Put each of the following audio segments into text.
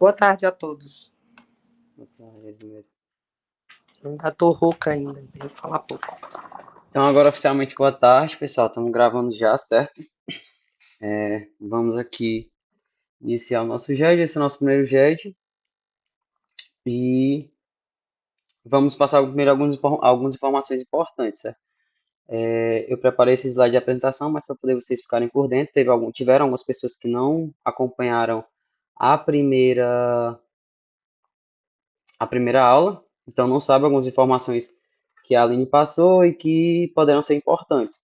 Boa tarde a todos. Boa tarde, Edmir. Ainda tô rouca ainda, tenho que falar pouco. Então, agora oficialmente boa tarde, pessoal. Estamos gravando já, certo? Vamos aqui iniciar o nosso GED, esse é o nosso primeiro GED. E vamos passar primeiro algumas informações importantes, certo? Eu preparei esse slide de apresentação, mas para poder vocês ficarem por dentro, tiveram algumas pessoas que não acompanharam a primeira, a primeira aula, então não sabem algumas informações que a Aline passou e que poderão ser importantes,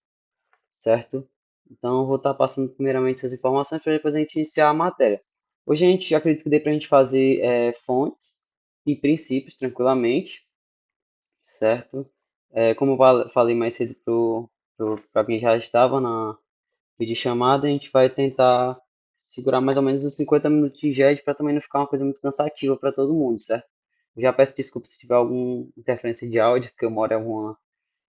certo? Então, eu vou estar passando primeiramente essas informações para depois a gente iniciar a matéria. Hoje a gente acredito que dê para a gente fazer fontes e princípios tranquilamente, certo? Como eu falei mais cedo para quem já estava na videochamada, a gente vai tentar segurar mais ou menos uns 50 minutos de JED para também não ficar uma coisa muito cansativa para todo mundo, certo? Eu já peço desculpa se tiver alguma interferência de áudio, porque eu moro em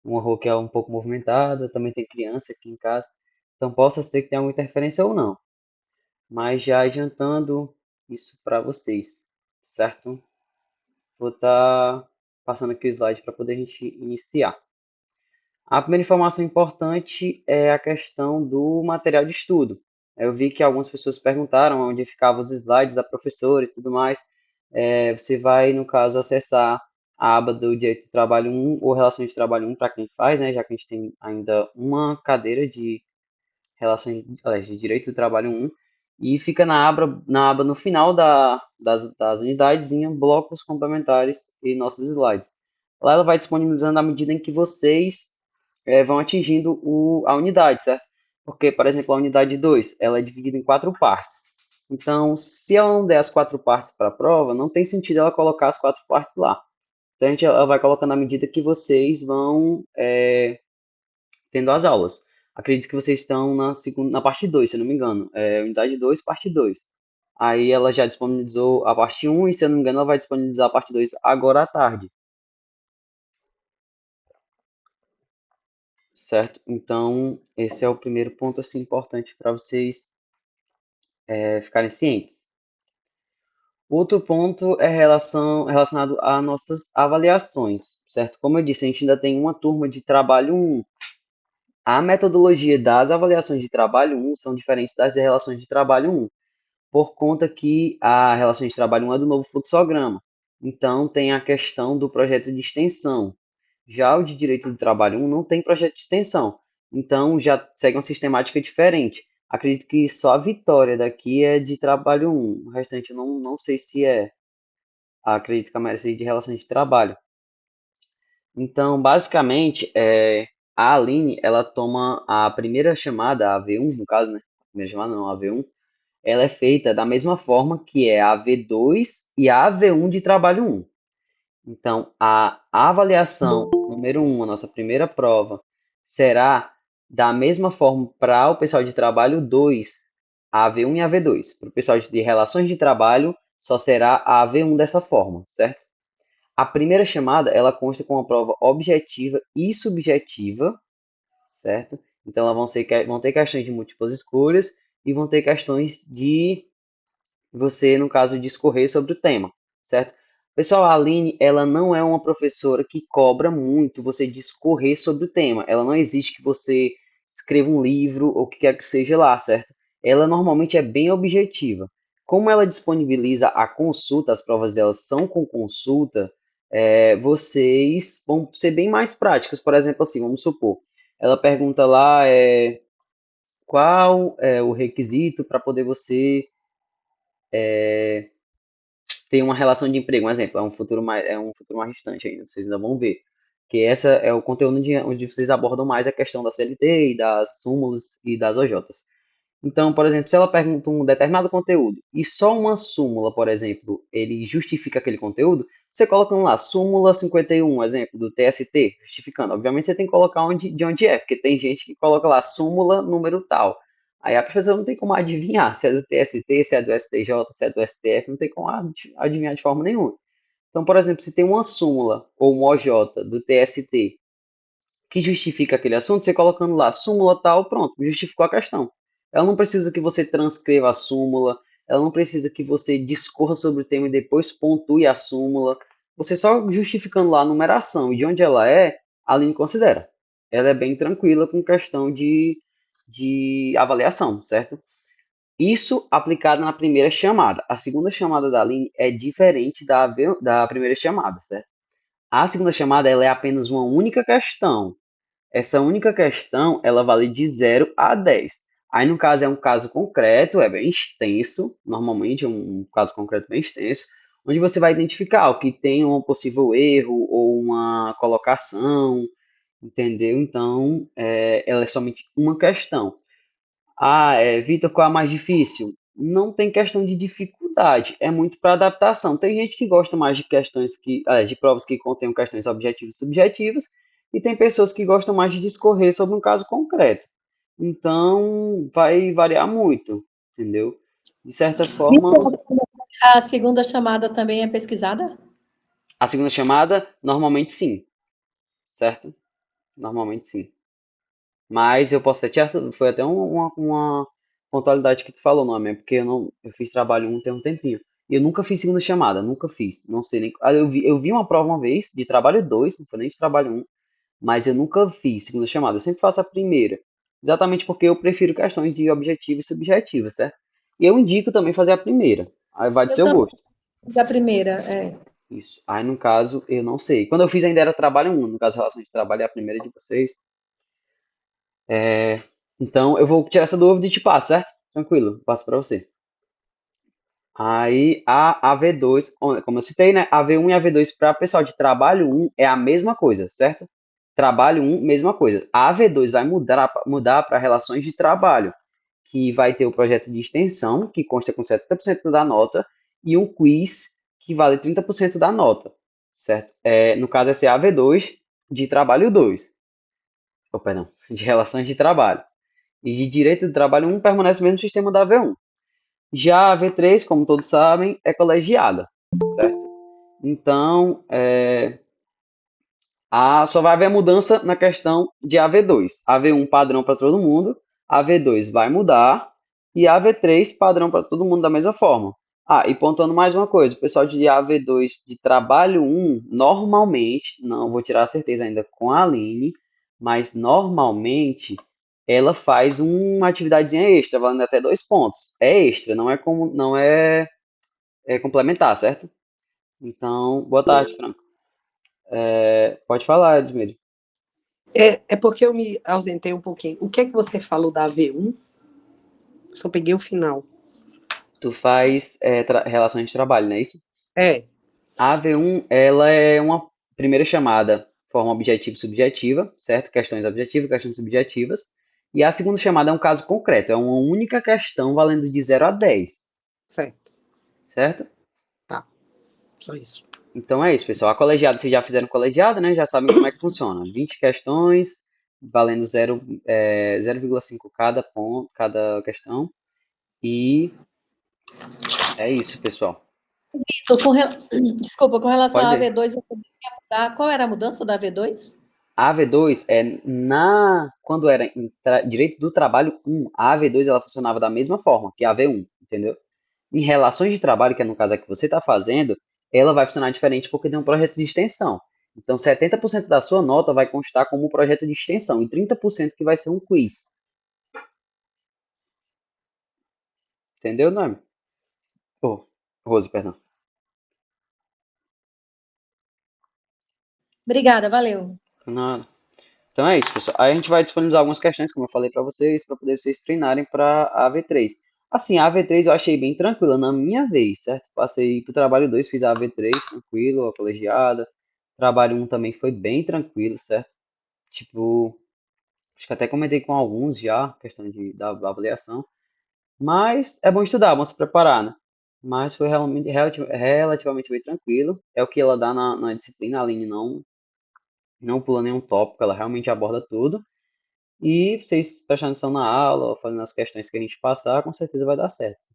uma rua que é um pouco movimentada, também tem criança aqui em casa, então possa ser que tenha alguma interferência ou não. Mas já adiantando isso para vocês, certo? Vou estar passando aqui o slide para poder a gente iniciar. A primeira informação importante é a questão do material de estudo. Eu vi que algumas pessoas perguntaram onde ficavam os slides da professora e tudo mais. Você vai, no caso, acessar a aba do Direito do Trabalho 1 ou Relações de Trabalho 1 para quem faz, né? Já que a gente tem ainda uma cadeira de Relações, aliás, de Direito do Trabalho 1 e fica na aba no final das unidades, blocos complementares e nossos slides. Lá ela vai disponibilizando à medida em que vocês vão atingindo a unidade, certo? Porque, por exemplo, a unidade 2 ela é dividida em 4 partes. Então, se ela não der as 4 partes para a prova, não tem sentido ela colocar as 4 partes lá. Então, ela vai colocando à medida que vocês vão tendo as aulas. Acredito que vocês estão na parte 2, se eu não me engano. Unidade 2, parte 2. Aí ela já disponibilizou a parte um e, se eu não me engano, ela vai disponibilizar a parte 2 agora à tarde. Certo? Então, esse é o primeiro ponto assim, importante para vocês ficarem cientes. Outro ponto é relacionado a nossas avaliações, certo? Como eu disse, a gente ainda tem uma turma de trabalho 1. A metodologia das avaliações de trabalho 1 são diferentes das de relações de trabalho 1, por conta que a relação de trabalho 1 é do novo fluxograma. Então, tem a questão do projeto de extensão. Já o de direito do trabalho 1 não tem projeto de extensão. Então, já segue uma sistemática diferente. Acredito que só a vitória daqui é de trabalho 1. O restante eu não sei se é. Acredito que a maioria seja de relações de trabalho. Então, basicamente, a Aline, ela toma a primeira chamada, a V1, no caso, né? A primeira chamada não, a V1, ela é feita da mesma forma que é a V2 e a V1 de trabalho 1. Então, a avaliação número 1, a nossa primeira prova, será da mesma forma para o pessoal de trabalho 2, a V1 e a V2. Para o pessoal de relações de trabalho, só será a V1 dessa forma, certo? A primeira chamada, ela consta com uma prova objetiva e subjetiva, certo? Então, vão ter questões de múltiplas escolhas e vão ter questões de você, no caso, discorrer sobre o tema, certo? Pessoal, a Aline, ela não é uma professora que cobra muito você discorrer sobre o tema. Ela não exige que você escreva um livro ou o que quer que seja lá, certo? Ela normalmente é bem objetiva. Como ela disponibiliza a consulta, as provas delas são com consulta, vocês vão ser bem mais práticos. Por exemplo, assim, vamos supor, ela pergunta lá qual é o requisito para poder você ter uma relação de emprego. Um exemplo, é um futuro mais distante ainda, vocês ainda vão ver. Que essa é o conteúdo onde vocês abordam mais a questão da CLT e das súmulas e das OJs. Então, por exemplo, se ela pergunta um determinado conteúdo e só uma súmula, por exemplo, ele justifica aquele conteúdo, você coloca lá, súmula 51, exemplo, do TST, justificando. Obviamente você tem que colocar de onde é, porque tem gente que coloca lá, súmula número tal. Aí a professora não tem como adivinhar se é do TST, se é do STJ, se é do STF, não tem como adivinhar de forma nenhuma. Então, por exemplo, se tem uma súmula ou um OJ do TST que justifica aquele assunto, você colocando lá súmula tal, pronto, justificou a questão. Ela não precisa que você transcreva a súmula, ela não precisa que você discorra sobre o tema e depois pontue a súmula. Você só justificando lá a numeração e de onde ela é, a Aline considera. Ela é bem tranquila com questão de avaliação, certo? Isso aplicado na primeira chamada. A segunda chamada da Aline é diferente da primeira chamada, certo? A segunda chamada ela é apenas uma única questão. Essa única questão, ela vale de 0 a 10. Aí, no caso, é um caso concreto, é bem extenso, normalmente é um caso concreto bem extenso, onde você vai identificar o que tem um possível erro ou uma colocação, entendeu? Então, ela é somente uma questão. Ah, Vitor, qual é a mais difícil? Não tem questão de dificuldade, é muito para adaptação. Tem gente que gosta mais de questões de provas que contenham questões objetivas e subjetivas, e tem pessoas que gostam mais de discorrer sobre um caso concreto. Então, vai variar muito, entendeu? De certa forma, A segunda chamada também é pesquisada? a segunda chamada, normalmente sim, certo? Normalmente sim. Mas eu posso até foi até uma pontualidade que tu falou, não é mesmo? Porque eu fiz trabalho tem um tempinho. E eu nunca fiz segunda chamada, nunca fiz. Não sei nem. Eu vi uma prova uma vez de trabalho 2, não foi nem de trabalho um, mas eu nunca fiz segunda chamada. Eu sempre faço a primeira. Exatamente porque eu prefiro questões de objetivo e subjetivo, certo? E eu indico também fazer a primeira. Aí vai do Eu seu também, gosto. da primeira, é. Isso. Aí no caso, eu não sei. Quando eu fiz ainda era trabalho um, no caso, relação de trabalho é a primeira de vocês. Então, eu vou tirar essa dúvida e te passo, certo? Tranquilo, passo para você. Aí, a AV2, como eu citei, né? AV1 e AV2 para pessoal de trabalho um é a mesma coisa, certo? Trabalho um, mesma coisa. A AV2 vai mudar para relações de trabalho, que vai ter o projeto de extensão, que consta com 70% da nota, e um quiz, que vale 30% da nota, certo? No caso, essa é a AV2 de trabalho 2. Oh, perdão, de relações de trabalho. E de direito do trabalho um permanece o mesmo sistema da V1. Já a V3, como todos sabem, é colegiada, certo? Então, só vai haver mudança na questão de AV2. AV1 padrão para todo mundo, AV2 vai mudar e AV3 padrão para todo mundo da mesma forma. Ah, e pontuando mais uma coisa, o pessoal de AV2 de trabalho um normalmente, não vou tirar a certeza ainda com a Aline, mas normalmente ela faz uma atividadezinha extra, valendo até 2 pontos. É extra, não é complementar, certo? Então, boa tarde, Franco. Pode falar, Edmir. É porque eu me ausentei um pouquinho. O que é que você falou da V1? Só peguei o final. Tu faz relações de trabalho, não é isso? É, A AV1, ela é uma primeira chamada, forma objetiva e subjetiva, certo? Questões objetivas, questões subjetivas. E a segunda chamada é um caso concreto, é uma única questão valendo de 0 a 10, certo. certo? Tá, só isso. Então é isso, pessoal. A colegiada, vocês já fizeram colegiada, né? Já sabem como é que funciona. 20 questões, valendo 0,5 cada ponto, cada questão. E é isso, pessoal. Tô com re- Desculpa, com relação Pode à dizer. V2, eu poderia mudar. Qual era a mudança da V2? A AV2 quando era direito do trabalho 1, a AV2 ela funcionava da mesma forma que a AV1, entendeu? Em relações de trabalho, que é no caso é que você está fazendo, ela vai funcionar diferente porque tem um projeto de extensão. Então, 70% da sua nota vai constar como um projeto de extensão e 30% que vai ser um quiz. Entendeu, Norma? Oh, Rose, perdão. Obrigada, valeu. Nada. Então é isso, pessoal. Aí a gente vai disponibilizar algumas questões, como eu falei para vocês, para poder vocês treinarem para a AV3. Assim, a AV3 eu achei bem tranquila na minha vez, certo? Passei pro trabalho 2, fiz a AV3 tranquilo, a colegiada. Trabalho um também foi bem tranquilo, certo? Tipo, acho que até comentei com alguns já, questão da avaliação. Mas é bom estudar, é bom se preparar, né? Mas foi realmente, relativamente bem tranquilo. É o que ela dá na disciplina, a Aline não pula nenhum tópico, ela realmente aborda tudo. E vocês prestando atenção na aula, fazendo as questões que a gente passar, com certeza vai dar certo.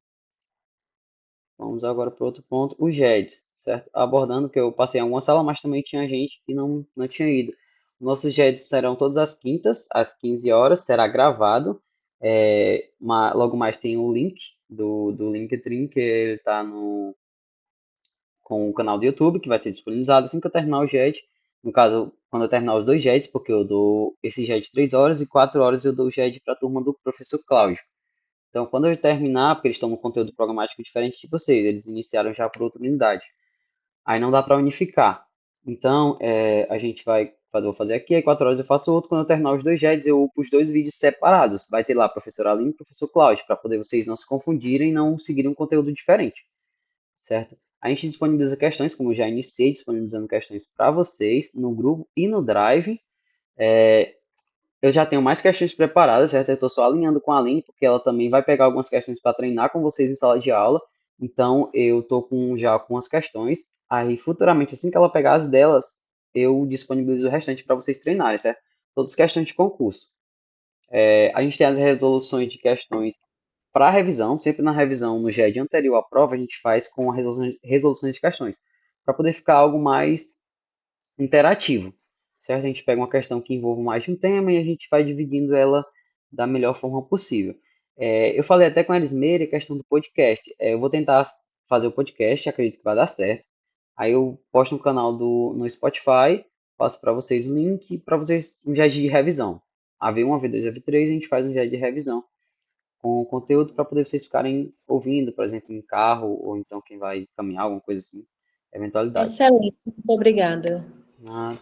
Vamos agora para outro ponto, o GEDs, certo? Abordando que eu passei em alguma sala, mas também tinha gente que não tinha ido. Nossos GEDs serão todas as quintas, às 15 horas, será gravado. Logo mais tem o link do Linktree, que ele tá com o canal do YouTube, que vai ser disponibilizado assim que eu terminar o JET. No caso, quando eu terminar os dois JETs, porque eu dou esse JET 3 horas e 4 horas eu dou o JET para a turma do professor Cláudio. Então, quando eu terminar, porque eles estão no conteúdo programático diferente de vocês, eles iniciaram já por outra unidade. Aí não dá para unificar. Então, a gente vou fazer aqui, aí 4 horas eu faço outro. Quando eu terminar os dois JETs, eu upo os dois vídeos separados. Vai ter lá professor Aline e professor Cláudio, para poder vocês não se confundirem e não seguirem um conteúdo diferente, certo? A gente disponibiliza questões, como eu já iniciei disponibilizando questões para vocês no grupo e no Drive. Eu já tenho mais questões preparadas, certo? Eu estou só alinhando com a Aline, porque ela também vai pegar algumas questões para treinar com vocês em sala de aula. Então, eu estou já com as questões. Aí, futuramente, assim que ela pegar as delas, eu disponibilizo o restante para vocês treinarem, certo? Todas as questões de concurso. A gente tem as resoluções de questões para revisão. Sempre na revisão, no GED anterior à prova, a gente faz com a resoluções de questões. Para poder ficar algo mais interativo, certo? A gente pega uma questão que envolve mais de um tema e a gente vai dividindo ela da melhor forma possível. Eu falei até com a Elismeira a questão do podcast. Eu vou tentar fazer o podcast, acredito que vai dar certo. Aí eu posto no canal no Spotify, passo para vocês o link para vocês um dia de revisão. AV1, AV2, AV3, a gente faz um dia de revisão com o conteúdo para poder vocês ficarem ouvindo, por exemplo, em carro ou então quem vai caminhar, alguma coisa assim, eventualidade. Excelente, muito obrigada. Ah,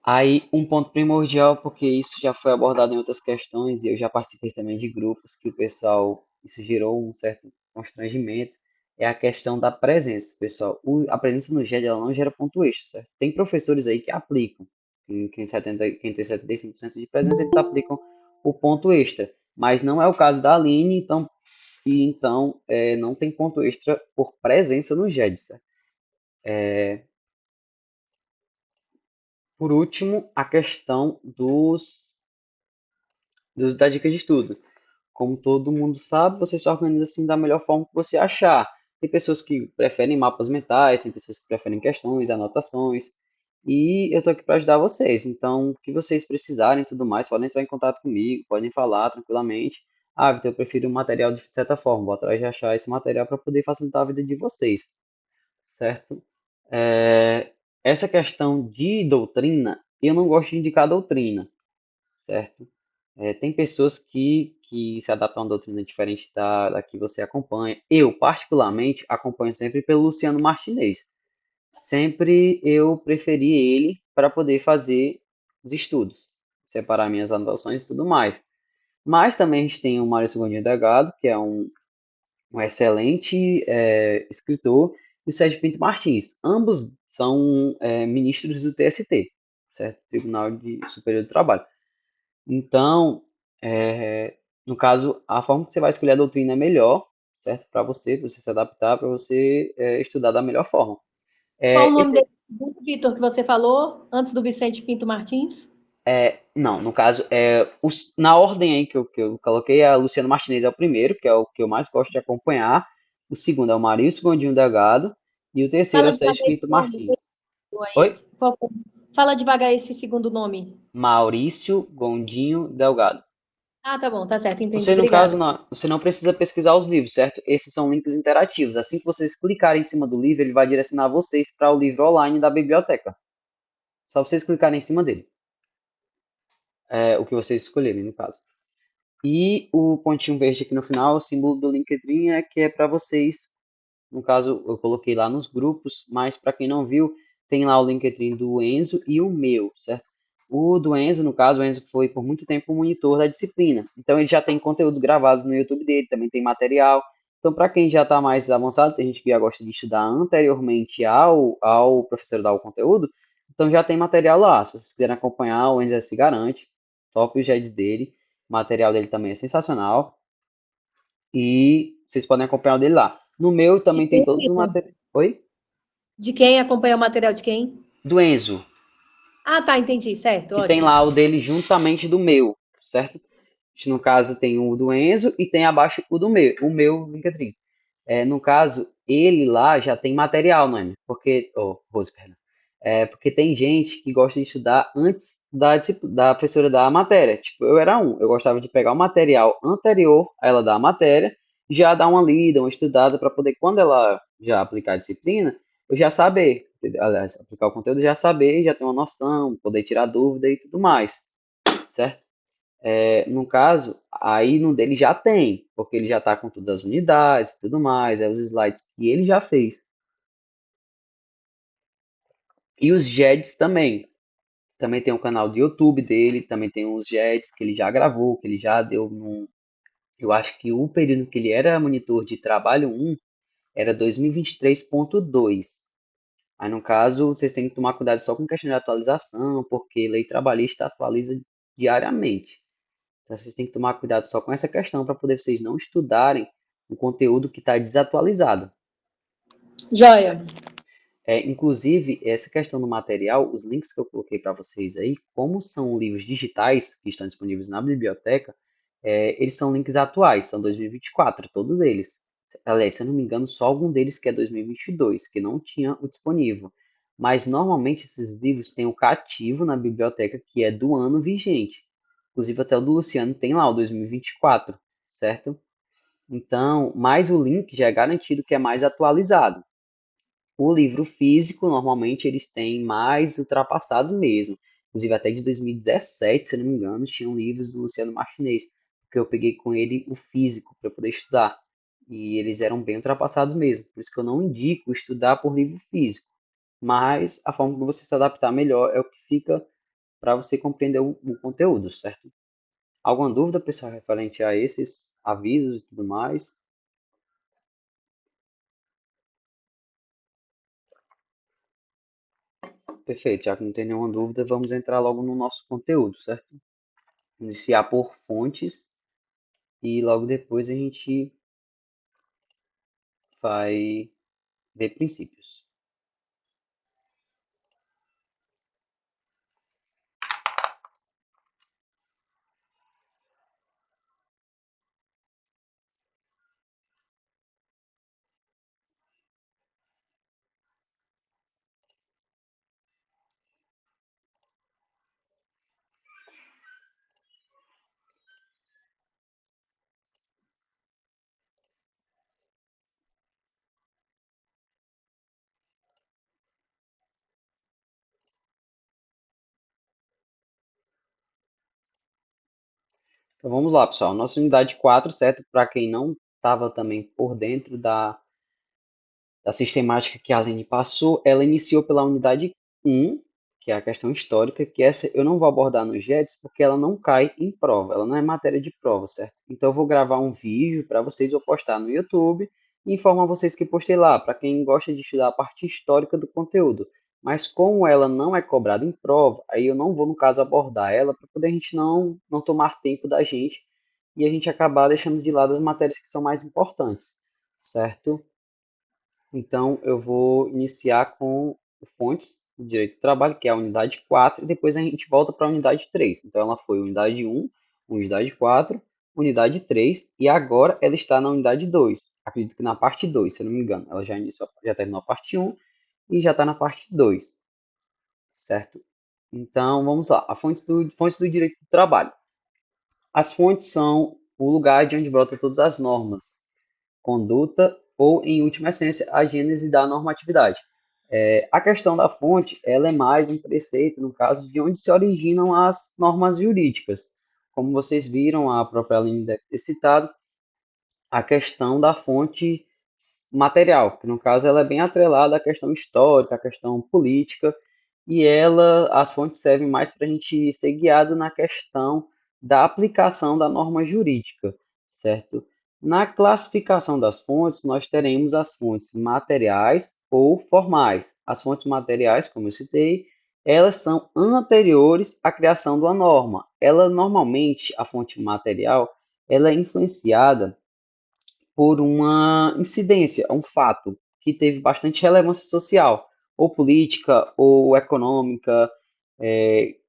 Aí, um ponto primordial, porque isso já foi abordado em outras questões, e eu já participei também de grupos que o pessoal, isso gerou um certo constrangimento, é a questão da presença, pessoal. A presença no GED, ela não gera ponto extra, certo? Tem professores aí que aplicam, quem tem 75% de presença, eles aplicam o ponto extra, mas não é o caso da Aline, então não tem ponto extra por presença no GED, certo? Por último, a questão da dica de estudo. Como todo mundo sabe, você se organiza assim da melhor forma que você achar. Tem pessoas que preferem mapas mentais, tem pessoas que preferem questões, anotações. E eu tô aqui para ajudar vocês. Então, o que vocês precisarem e tudo mais, podem entrar em contato comigo, podem falar tranquilamente. Ah, Vitor, eu prefiro um material de certa forma. Vou atrás de achar esse material para poder facilitar a vida de vocês, certo? É, Essa questão de doutrina, eu não gosto de indicar doutrina, certo? Tem pessoas que se adaptam a uma doutrina diferente da que você acompanha. Eu, particularmente, acompanho sempre pelo Luciano Martinez. Sempre eu preferi ele para poder fazer os estudos, separar minhas anotações e tudo mais. Mas também a gente tem o Maurício Gondim Delgado, que é um excelente escritor, e o Sérgio Pinto Martins. Ambos são ministros do TST, certo? Tribunal Superior do Trabalho. Então, no caso, a forma que você vai escolher a doutrina é melhor, certo? Para você se adaptar, para você estudar da melhor forma. Qual o nome Esse, desse segundo, Vitor, que você falou, antes do Vicente Pinto Martins? não, no caso, na ordem aí que eu coloquei, a Luciano Martinez é o primeiro, que é o que eu mais gosto de acompanhar. O segundo é o Marício Gondinho Delgado. E o terceiro é Fala o Sérgio devagar esse Pinto nome, Martins. aí. Oi? Fala devagar esse segundo nome. Maurício Gondinho Delgado. Ah, tá bom, tá certo, entendi. Você, no caso, Obrigada. você não precisa pesquisar os livros, certo? Esses são links interativos. Assim que vocês clicarem em cima do livro, ele vai direcionar vocês para o livro online da biblioteca. Só vocês clicarem em cima dele. O que vocês escolherem, no caso. E o pontinho verde aqui no final, o símbolo do Linktree, que é para vocês. No caso, eu coloquei lá nos grupos, mas para quem não viu, tem lá o Linktree do Enzo e o meu, certo? O do Enzo, no caso, o Enzo foi por muito tempo o monitor da disciplina. Então ele já tem conteúdos gravados no YouTube dele, também tem material. Então, para quem já está mais avançado, tem gente que já gosta de estudar anteriormente ao professor dar o conteúdo, então já tem material lá. Se vocês quiserem acompanhar, o Enzo já se garante. Top os GEDs dele. O material dele também é sensacional. E vocês podem acompanhar o dele lá. No meu De também tem quem, todos os Vitor? materiais. Oi? De quem? Acompanha o material de quem? Do Enzo. Ah, tá, entendi, certo, Que tem ótimo. lá o dele juntamente do meu, certo? No caso, tem o do Enzo e tem abaixo o meu Linktree. No caso, ele lá já tem material, né? Porque, Rose, perdão. Porque tem gente que gosta de estudar antes da professora dar a matéria. Tipo, eu era um. Eu gostava de pegar o material anterior a ela dar a matéria, já dar uma lida, uma estudada, para poder, quando ela já aplicar a disciplina, eu já saber. Aliás, aplicar o conteúdo, já saber, já ter uma noção, poder tirar dúvida e tudo mais. Certo? No caso, aí no dele já tem, porque ele já está com todas as unidades e tudo mais, os slides que ele já fez. E os JEDs também. Também tem um canal do YouTube dele, também tem uns JEDs que ele já gravou, que ele já deu num. Eu acho que o período que ele era monitor de trabalho 1 era 2023.2. Aí, no caso, vocês têm que tomar cuidado só com questão de atualização, porque lei trabalhista atualiza diariamente. Então, vocês têm que tomar cuidado só com essa questão para poder vocês não estudarem o conteúdo que está desatualizado. Joia. Inclusive, essa questão do material, os links que eu coloquei para vocês aí, como são livros digitais que estão disponíveis na biblioteca, eles são links atuais, são 2024, todos eles. Aliás, se eu não me engano, só algum deles que é 2022, que não tinha o disponível. Mas normalmente esses livros têm o cativo na biblioteca, que é do ano vigente. Inclusive, até o do Luciano tem lá o 2024, certo? Então, mais o link já é garantido que é mais atualizado. O livro físico, normalmente, eles têm mais ultrapassados mesmo. Inclusive, até de 2017, se eu não me engano, tinham livros do Luciano Martinez, porque eu peguei com ele o físico para poder estudar. E eles eram bem ultrapassados mesmo. Por isso que eu não indico estudar por livro físico. Mas a forma que você se adaptar melhor é o que fica para você compreender o conteúdo, certo? Alguma dúvida, pessoal, referente a esses avisos e tudo mais? Perfeito, já que não tem nenhuma dúvida, vamos entrar logo no nosso conteúdo, certo? Iniciar por fontes e logo depois a gente vai ver princípios. Então vamos lá, pessoal. Nossa unidade 4, certo? Para quem não estava também por dentro da sistemática que a Aline passou, ela iniciou pela unidade 1, que é a questão histórica, que essa eu não vou abordar no JETS porque ela não cai em prova, ela não é matéria de prova, certo? Então eu vou gravar um vídeo para vocês, vou postar no YouTube e informar vocês que postei lá, para quem gosta de estudar a parte histórica do conteúdo. Mas como ela não é cobrada em prova, aí eu não vou, no caso, abordar ela para poder a gente não tomar tempo da gente e a gente acabar deixando de lado as matérias que são mais importantes, certo? Então, eu vou iniciar com o fontes do direito do trabalho, que é a unidade 4, e depois a gente volta para a unidade 3. Então, ela foi unidade 1, unidade 4, unidade 3, e agora ela está na unidade 2. Acredito que na parte 2, se eu não me engano. Ela já iniciou, já terminou a parte 1 e já está na parte 2, certo? Então, vamos lá. Fontes do direito do trabalho. As fontes são o lugar de onde brotam todas as normas, conduta ou, em última essência, a gênese da normatividade. A questão da fonte, ela é mais um preceito, no caso, de onde se originam as normas jurídicas. Como vocês viram, a própria Aline deve ter citado, a questão da fonte material, que no caso ela é bem atrelada à questão histórica, à questão política, e as fontes servem mais para a gente ser guiado na questão da aplicação da norma jurídica, certo? Na classificação das fontes, nós teremos as fontes materiais ou formais. As fontes materiais, como eu citei, elas são anteriores à criação de uma norma. Ela normalmente, a fonte material, ela é influenciada por uma incidência, um fato que teve bastante relevância social, ou política, ou econômica,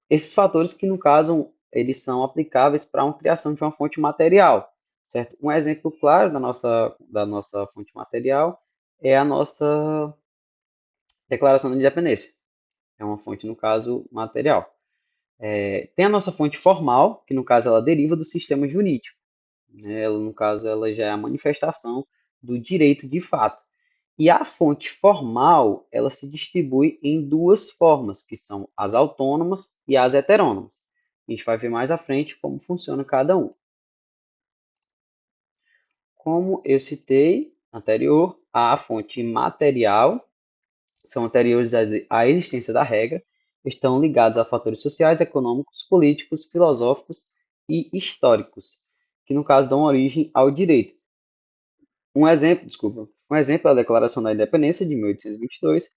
esses fatores que, no caso, eles são aplicáveis para a criação de uma fonte material, certo? Um exemplo claro da nossa fonte material é a nossa Declaração da Independência, É uma fonte, no caso, material. Tem a nossa fonte formal, que no caso ela deriva do sistema jurídico, né? Ela, no caso, ela já é a manifestação do direito de fato. E a fonte formal, ela se distribui em duas formas, que são as autônomas e as heterônomas. A gente vai ver mais à frente como funciona cada um. Como eu citei anterior, a fonte material são anteriores à existência da regra, estão ligados a fatores sociais, econômicos, políticos, filosóficos e históricos, que no caso dão origem ao direito. Um exemplo é a Declaração da Independência de 1822.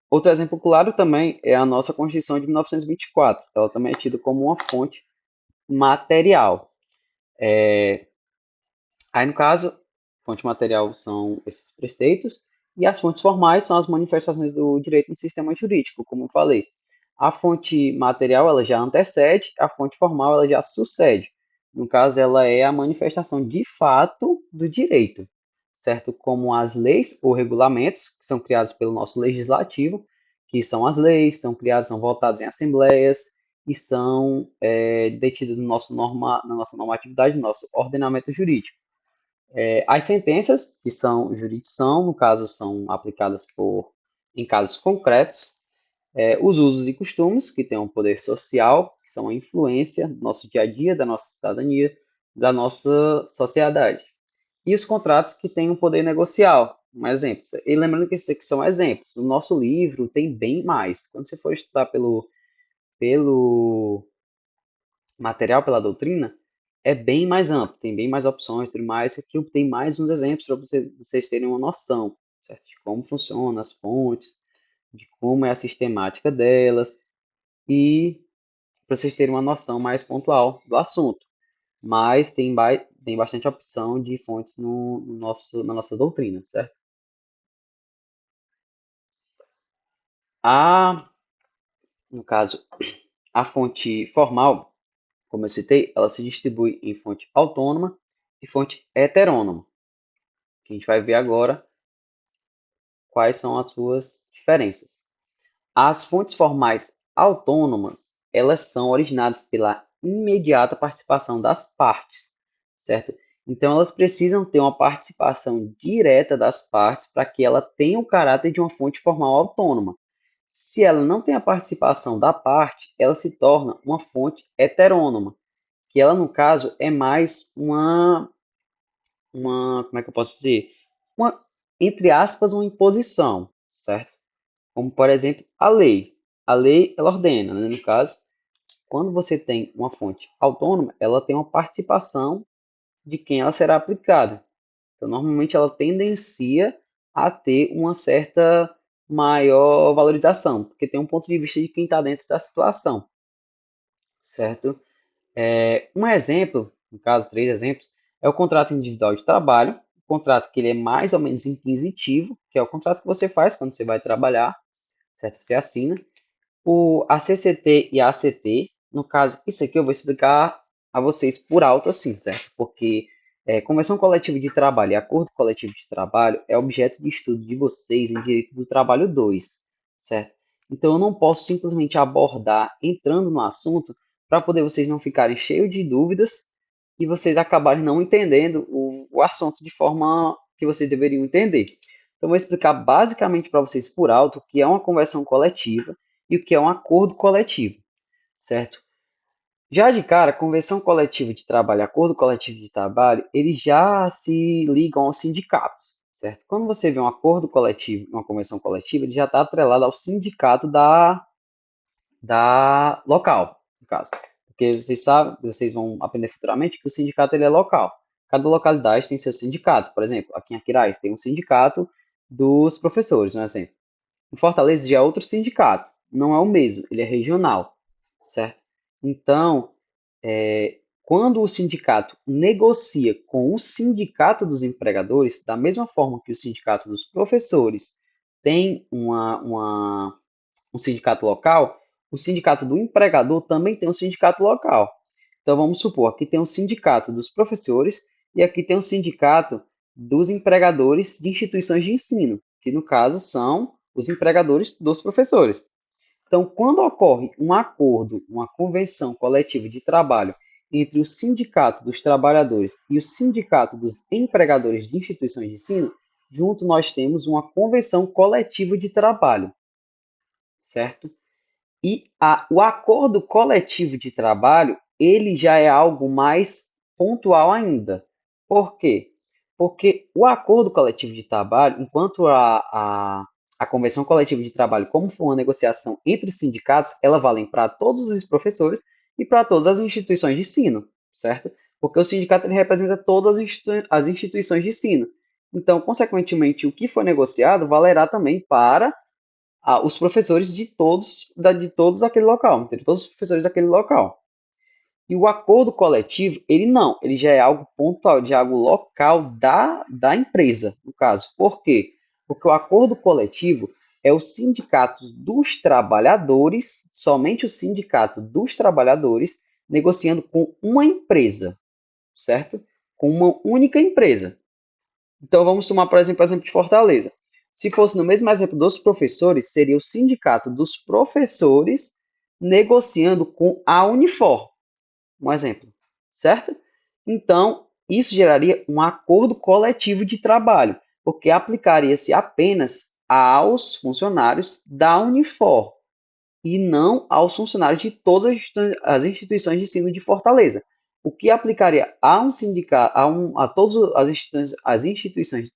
Outro exemplo claro também é a nossa Constituição de 1924. Ela também é tida como uma fonte material. Aí, no caso, fonte material são esses preceitos, e as fontes formais são as manifestações do direito no sistema jurídico, como eu falei. A fonte material, ela já antecede, a fonte formal, ela já sucede. No caso, ela é a manifestação de fato do direito, certo? Como as leis ou regulamentos, que são criados pelo nosso legislativo, que são as leis, são criadas, são votadas em assembleias, e são detidas no na nossa normatividade, no nosso ordenamento jurídico. As sentenças, que são jurisdição, no caso, são aplicadas em casos concretos. Os usos e costumes, que têm um poder social, que são a influência do nosso dia a dia, da nossa cidadania, da nossa sociedade. E os contratos, que têm um poder negocial. Um exemplo. E lembrando que esses aqui são exemplos. O nosso livro tem bem mais. Quando você for estudar pelo material, pela doutrina, é bem mais amplo, tem bem mais opções e tudo mais. Aqui eu tenho mais uns exemplos para vocês terem uma noção, certo? De como funcionam as fontes, de como é a sistemática delas, e para vocês terem uma noção mais pontual do assunto. Mas tem bastante opção de fontes na nossa doutrina, certo? No caso, a fonte formal, como eu citei, ela se distribui em fonte autônoma e fonte heterônoma, que a gente vai ver agora quais são as suas diferenças. As fontes formais autônomas, elas são originadas pela imediata participação das partes, certo? Então, elas precisam ter uma participação direta das partes para que ela tenha o caráter de uma fonte formal autônoma. Se ela não tem a participação da parte, ela se torna uma fonte heterônoma, que ela, no caso, é mais como é que eu posso dizer? Uma, entre aspas, uma imposição, certo? Como, por exemplo, a lei. A lei, ela ordena, né? No caso, quando você tem uma fonte autônoma, ela tem uma participação de quem ela será aplicada. Então, normalmente, ela tendencia a ter uma certa maior valorização, porque tem um ponto de vista de quem está dentro da situação, certo? Um exemplo, no caso, 3 exemplos, é o contrato individual de trabalho, o contrato que ele é mais ou menos inquisitivo, que é o contrato que você faz quando você vai trabalhar, certo? Você assina. A CCT e a ACT, no caso, isso aqui eu vou explicar a vocês por alto assim, certo? Porque convenção coletiva de trabalho e acordo coletivo de trabalho é objeto de estudo de vocês em direito do trabalho 2, certo? Então eu não posso simplesmente abordar entrando no assunto para poder vocês não ficarem cheios de dúvidas e vocês acabarem não entendendo o assunto de forma que vocês deveriam entender. Então eu vou explicar basicamente para vocês por alto o que é uma convenção coletiva e o que é um acordo coletivo, certo? Já de cara, convenção coletiva de trabalho, acordo coletivo de trabalho, eles já se ligam aos sindicatos, certo? Quando você vê um acordo coletivo, uma convenção coletiva, ele já está atrelado ao sindicato da local, no caso. Porque vocês sabem, vocês vão aprender futuramente que o sindicato ele é local. Cada localidade tem seu sindicato. Por exemplo, aqui em Aquiraz tem um sindicato dos professores, um exemplo. Em Fortaleza já é outro sindicato, não é o mesmo, ele é regional, certo? Então, quando o sindicato negocia com o sindicato dos empregadores, da mesma forma que o sindicato dos professores tem um sindicato local, o sindicato do empregador também tem um sindicato local. Então, vamos supor, aqui tem um sindicato dos professores e aqui tem um sindicato dos empregadores de instituições de ensino, que no caso são os empregadores dos professores. Então, quando ocorre um acordo, uma convenção coletiva de trabalho entre o Sindicato dos Trabalhadores e o Sindicato dos Empregadores de Instituições de Ensino, junto nós temos uma convenção coletiva de trabalho, certo? E o acordo coletivo de trabalho, ele já é algo mais pontual ainda. Por quê? Porque o acordo coletivo de trabalho, enquanto a convenção coletiva de trabalho, como foi uma negociação entre sindicatos, ela vale para todos os professores e para todas as instituições de ensino, certo? Porque o sindicato ele representa todas as instituições de ensino. Então, consequentemente, o que foi negociado valerá também para os professores de todos aquele local, entre todos os professores daquele local. E o acordo coletivo, ele não, ele já é algo pontual, de algo local da empresa, no caso. Por quê? Porque o acordo coletivo é o sindicato dos trabalhadores, somente o sindicato dos trabalhadores, negociando com uma empresa, certo? Com uma única empresa. Então vamos tomar, por exemplo, o exemplo de Fortaleza. Se fosse no mesmo exemplo dos professores, seria o sindicato dos professores negociando com a Unifor, um exemplo, certo? Então, isso geraria um acordo coletivo de trabalho, porque aplicaria-se apenas aos funcionários da Unifor e não aos funcionários de todas as instituições de ensino de Fortaleza. O que aplicaria a um sindicato, a todas as instituições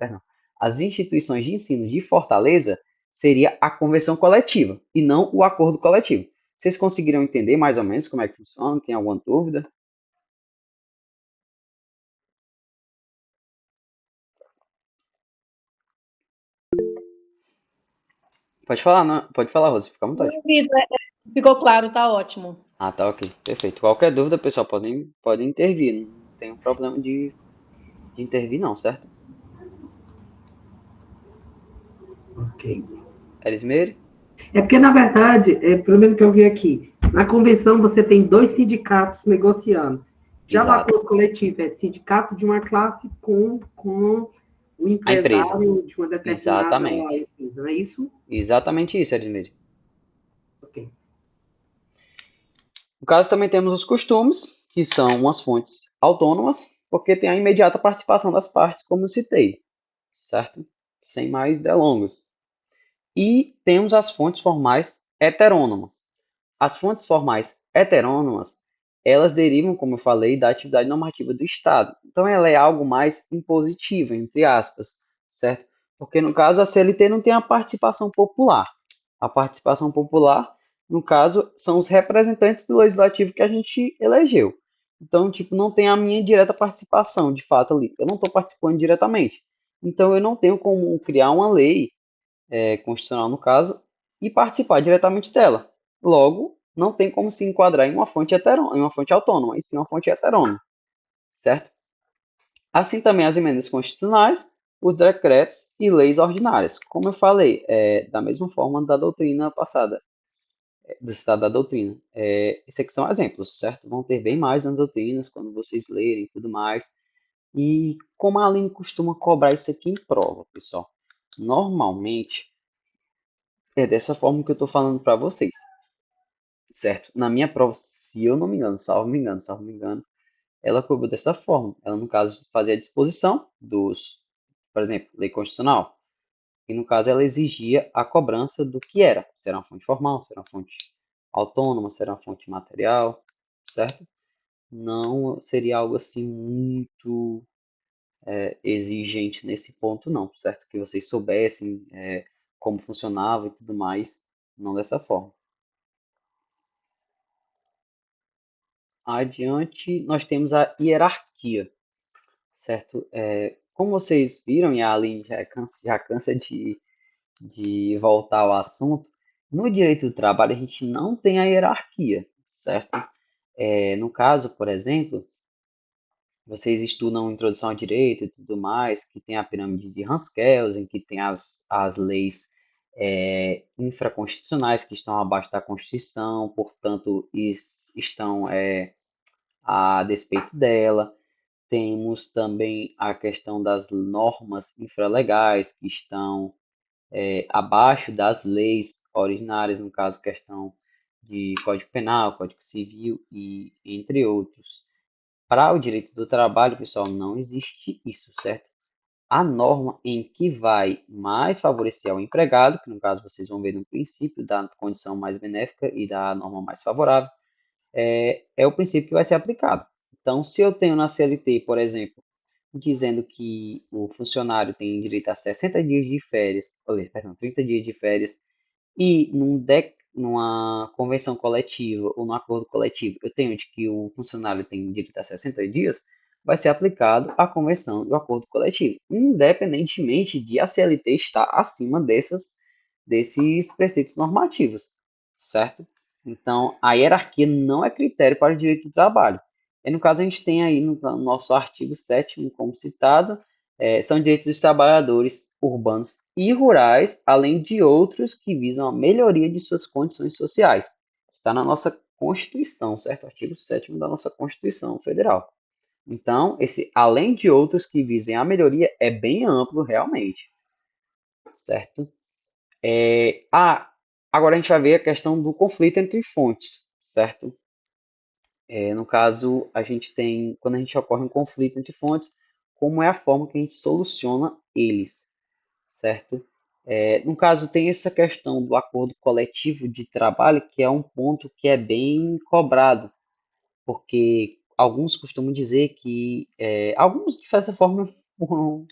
de ensino de Fortaleza seria a convenção coletiva e não o acordo coletivo. Vocês conseguiram entender mais ou menos como é que funciona? Tem alguma dúvida? Pode falar, não? Pode falar, Rose, fica à vontade. Ficou claro, tá ótimo. Ah, tá, ok. Perfeito. Qualquer dúvida, pessoal, podem intervir. Não tem problema de intervir, não, certo? Ok. Elismeire? É porque, na verdade, pelo menos que eu vi aqui, na convenção você tem dois sindicatos negociando. Já o Exato. acordo coletivo é sindicato de uma classe com o A empresa. empresário de uma determinada Exatamente. empresa, não é isso? Exatamente isso, Elismeire. Ok. No caso, também temos os costumes, que são umas fontes autônomas, porque tem a imediata participação das partes, como eu citei, certo? Sem mais delongas. E temos as fontes formais heterônomas. As fontes formais heterônomas, elas derivam, como eu falei, da atividade normativa do Estado. Então, ela é algo mais impositiva, entre aspas, certo? Porque, no caso, a CLT não tem a participação popular. A participação popular, no caso, são os representantes do legislativo que a gente elegeu. Então, tipo, não tem a minha direta participação, de fato, ali. Eu não estou participando diretamente. Então, eu não tenho como criar uma lei constitucional no caso, e participar diretamente dela. Logo, não tem como se enquadrar em uma fonte heterônoma, em uma fonte autônoma, e sim uma fonte heterônoma, certo? Assim também as emendas constitucionais, os decretos e leis ordinárias. Como eu falei, da mesma forma da doutrina passada, do Estado da Doutrina. Esses aqui são exemplos, certo? Vão ter bem mais nas doutrinas, quando vocês lerem e tudo mais. E como a Aline costuma cobrar isso aqui em prova, pessoal? Normalmente, é dessa forma que eu estou falando para vocês, certo? Na minha prova, se eu não me engano, salvo me engano, ela cobrou dessa forma. Ela, no caso, fazia a disposição por exemplo, lei constitucional. E, no caso, ela exigia a cobrança do que era. Se era uma fonte formal, se era uma fonte autônoma, se era uma fonte material, certo? Não seria algo assim muito exigente nesse ponto, não, certo? Que vocês soubessem como funcionava e tudo mais, não dessa forma. Adiante, nós temos a hierarquia, certo? Como vocês viram, e a Aline já cansa de voltar ao assunto, no direito do trabalho a gente não tem a hierarquia, certo? No caso, por exemplo, vocês estudam Introdução ao Direito e tudo mais, que tem a pirâmide de Hans-Kelsen, que tem as leis infraconstitucionais que estão abaixo da Constituição, portanto, estão a despeito dela. Temos também a questão das normas infralegais, que estão abaixo das leis originárias, no caso, questão de Código Penal, Código Civil e entre outros. Para o direito do trabalho, pessoal, não existe isso, certo? A norma em que vai mais favorecer ao empregado, que no caso vocês vão ver no princípio da condição mais benéfica e da norma mais favorável, é o princípio que vai ser aplicado. Então, se eu tenho na CLT, por exemplo, dizendo que o funcionário tem direito a 60 dias de férias, perdão, 30 dias de férias, e numa convenção coletiva ou num acordo coletivo eu tenho de que o funcionário tem direito a 60 dias, vai ser aplicado a convenção e o acordo coletivo, independentemente de a CLT estar acima desses preceitos normativos, certo? Então, a hierarquia não é critério para o direito do trabalho. E no caso, a gente tem aí no nosso artigo 7º, como citado, são direitos dos trabalhadores urbanos e rurais, além de outros que visam a melhoria de suas condições sociais. Está na nossa Constituição, certo? Artigo 7º da nossa Constituição Federal. Então, esse além de outros que visem a melhoria é bem amplo realmente, certo? Agora a gente vai ver a questão do conflito entre fontes, certo? No caso, a gente tem, quando a gente ocorre um conflito entre fontes, como é a forma que a gente soluciona eles, certo? No caso, tem essa questão do acordo coletivo de trabalho, que é um ponto que é bem cobrado, porque alguns costumam dizer que, alguns, de certa forma, um,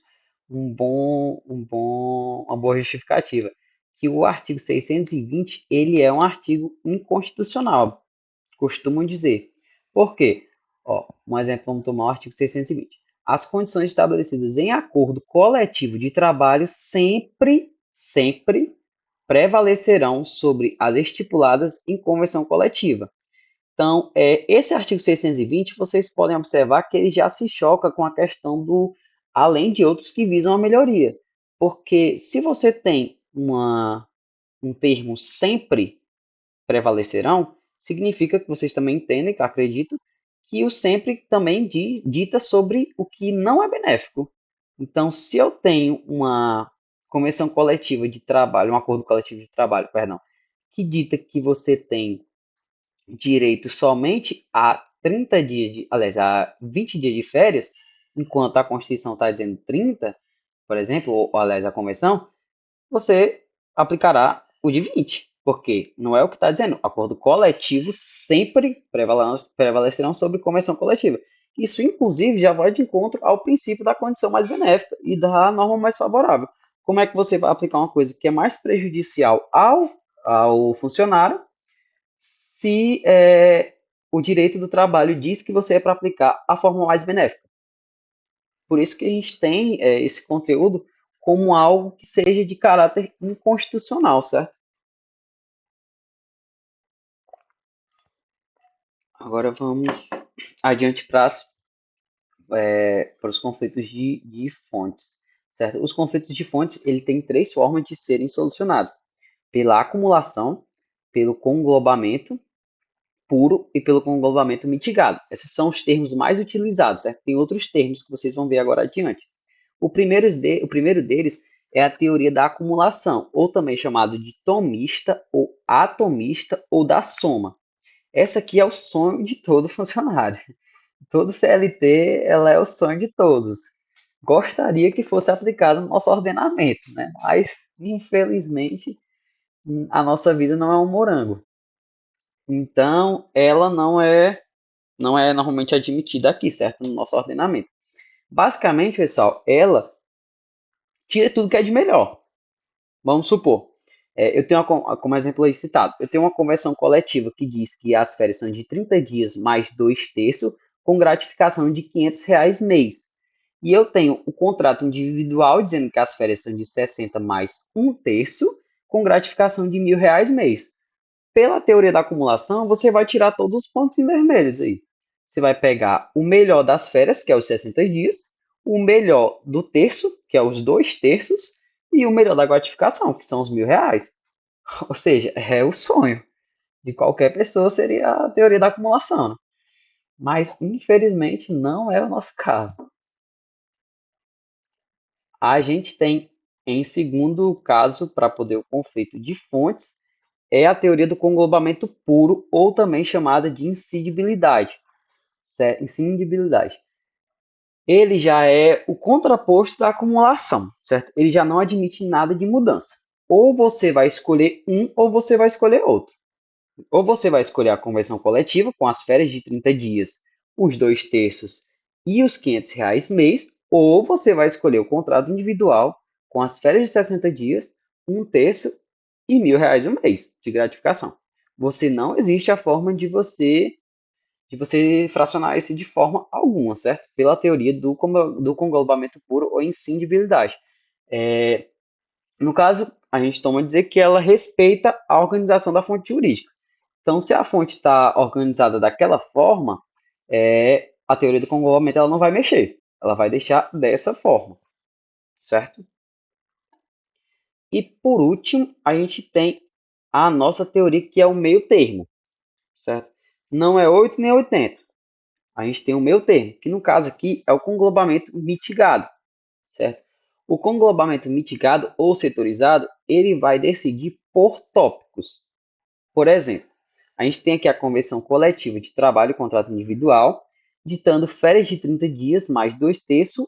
uma boa justificativa, que o artigo 620 ele é um artigo inconstitucional, costumam dizer. Por quê? Ó, um exemplo, vamos tomar o artigo 620. As condições estabelecidas em acordo coletivo de trabalho sempre prevalecerão sobre as estipuladas em convenção coletiva. Então, esse artigo 620, vocês podem observar que ele já se choca com a questão do além de outros que visam a melhoria. Porque se você tem um termo sempre prevalecerão, significa que vocês também entendem, que acredito, que o sempre também dita sobre o que não é benéfico. Então, se eu tenho uma convenção coletiva de trabalho, um acordo coletivo de trabalho, perdão, que dita que você tem direito somente a 30 dias, aliás, a 20 dias de férias, enquanto a Constituição está dizendo 30, por exemplo, ou aliás, a Convenção, você aplicará o de 20, porque não é o que está dizendo. Acordo coletivo sempre prevalecerão sobre convenção coletiva. Isso, inclusive, já vai de encontro ao princípio da condição mais benéfica e da norma mais favorável. Como é que você vai aplicar uma coisa que é mais prejudicial ao funcionário se o direito do trabalho diz que você é para aplicar a forma mais benéfica? Por isso que a gente tem esse conteúdo como algo que seja de caráter inconstitucional, certo? Agora vamos adiante para os conflitos de fontes, certo? Os conflitos de fontes, ele tem três formas de serem solucionados: pela acumulação, pelo conglobamento puro e pelo conglobamento mitigado. Esses são os termos mais utilizados, certo? Tem outros termos que vocês vão ver agora adiante. O primeiro deles é a teoria da acumulação, ou também chamado de tomista, ou atomista, ou da soma. Essa aqui é o sonho de todo funcionário. Todo CLT, ela é o sonho de todos. Gostaria que fosse aplicado no nosso ordenamento, né? Mas, infelizmente, a nossa vida não é um morango. Então, ela não é normalmente admitida aqui, certo? No nosso ordenamento. Basicamente, pessoal, ela tira tudo que é de melhor. Vamos supor, eu tenho, como exemplo aí citado, eu tenho uma convenção coletiva que diz que as férias são de 30 dias mais 2/3, com gratificação de R$ 500 mês. E eu tenho o contrato individual dizendo que as férias são de 60 mais 1/3, com gratificação de R$ 1.000 mês. Pela teoria da acumulação, você vai tirar todos os pontos em vermelhos aí. Você vai pegar o melhor das férias, que é os 60 dias, o melhor do terço, que é os 2/3, e o melhor da gratificação, que são os R$ 1.000. Ou seja, é o sonho de qualquer pessoa seria a teoria da acumulação. Mas, infelizmente, não é o nosso caso. A gente tem Em segundo caso, para poder o conflito de fontes, é a teoria do conglobamento puro, ou também chamada de incidibilidade. Incidibilidade. Ele já é o contraposto da acumulação, certo? Ele já não admite nada de mudança. Ou você vai escolher um, ou você vai escolher outro. Ou você vai escolher a convenção coletiva, com as férias de 30 dias, os 2/3 e os R$ 500 mês, ou você vai escolher o contrato individual, com as férias de 60 dias, 1/3 e R$ 1.000 o mês de gratificação. Você não existe a forma de você fracionar esse de forma alguma, certo? Pela teoria do conglobamento puro ou inscindibilidade. No caso, a gente toma a dizer que ela respeita a organização da fonte jurídica. Então, se a fonte está organizada daquela forma, a teoria do conglobamento ela não vai mexer. Ela vai deixar dessa forma, certo? E por último, a gente tem a nossa teoria que é o meio termo, certo? Não é 8 nem 80. A gente tem o meio termo, que no caso aqui é o conglobamento mitigado, certo? O conglobamento mitigado ou setorizado, ele vai decidir por tópicos. Por exemplo, a gente tem aqui a convenção coletiva de trabalho e contrato individual, ditando férias de 30 dias mais 2/3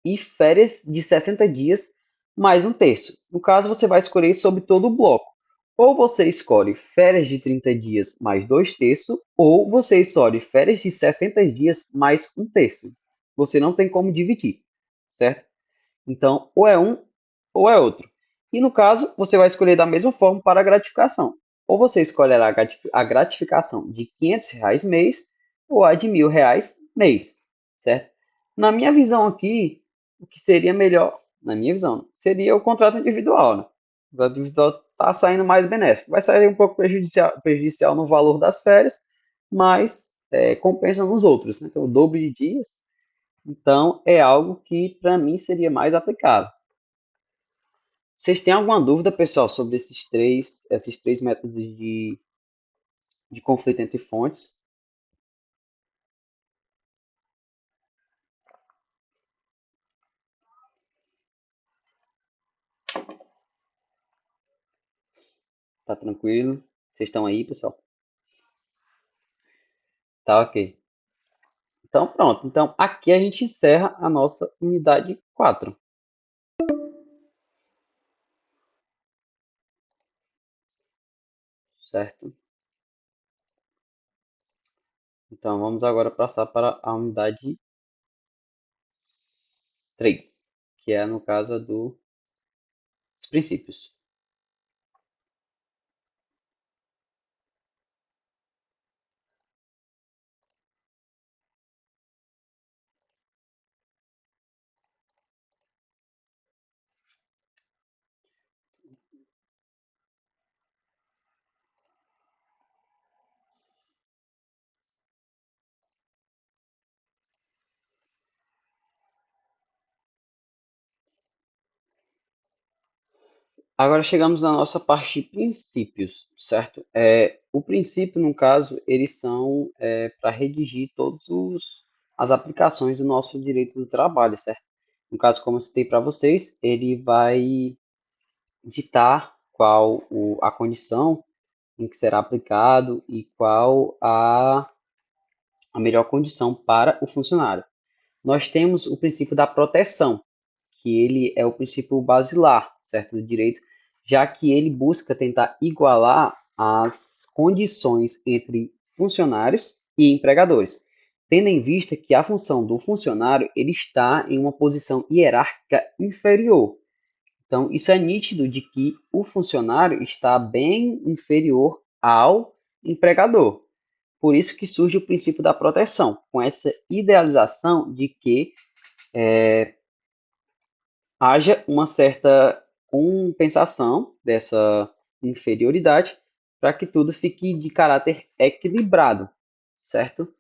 e férias de 60 dias mais 1/3. No caso, você vai escolher sobre todo o bloco. Ou você escolhe férias de 30 dias mais 2/3, ou você escolhe férias de 60 dias mais 1/3. Você não tem como dividir, certo? Então, ou é um ou é outro. E no caso, você vai escolher da mesma forma para a gratificação. Ou você escolherá a gratificação de R$ 500 mês ou a de R$ 1.000 mês, certo? Na minha visão aqui, o que seria melhor, na minha visão, seria o contrato individual, né? O contrato individual está saindo mais benéfico. Vai sair um pouco prejudicial no valor das férias, mas compensa nos outros, né? Então, o dobro de dias. Então, é algo que para mim seria mais aplicável. Vocês têm alguma dúvida, pessoal, sobre esses três métodos de conflito entre fontes? Tá tranquilo? Vocês estão aí, pessoal? Tá ok. Então, pronto. Então, aqui a gente encerra a nossa unidade 4. Certo? Então, vamos agora passar para a unidade 3, que é, no caso, dos princípios. Agora chegamos na nossa parte de princípios, certo? O princípio, no caso, eles são para redigir todas as aplicações do nosso direito do trabalho, certo? No caso, como eu citei para vocês, ele vai ditar qual a condição em que será aplicado e qual a melhor condição para o funcionário. Nós temos o princípio da proteção, que ele é o princípio basilar, certo, do direito, já que ele busca tentar igualar as condições entre funcionários e empregadores, tendo em vista que a função do funcionário ele está em uma posição hierárquica inferior. Então, isso é nítido de que o funcionário está bem inferior ao empregador. Por isso que surge o princípio da proteção, com essa idealização de que haja uma certa compensação dessa inferioridade para que tudo fique de caráter equilibrado, certo?